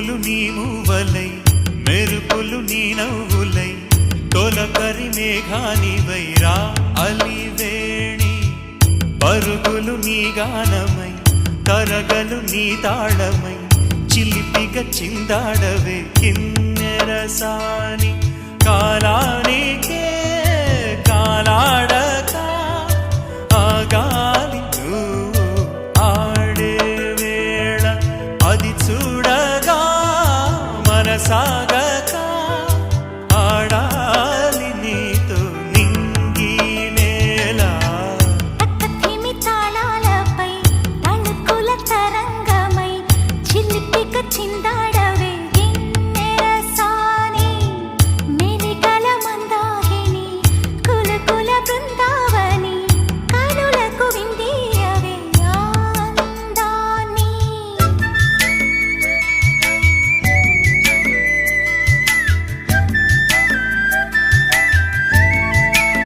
ఉరుములు నీ మూవలై మెరుపులు నీ నవ్వులై తొలకరి మేఘానివై రా అలివేణి పరుగులు నీ గానమై తరగలు నీ తాళమై చిలిపిగా చిందాడవే కిన్నెరసాని కాలానికే కాలాడక ఆగాలి నువ్వు ఆడే వేళ అది చూడగా మనసా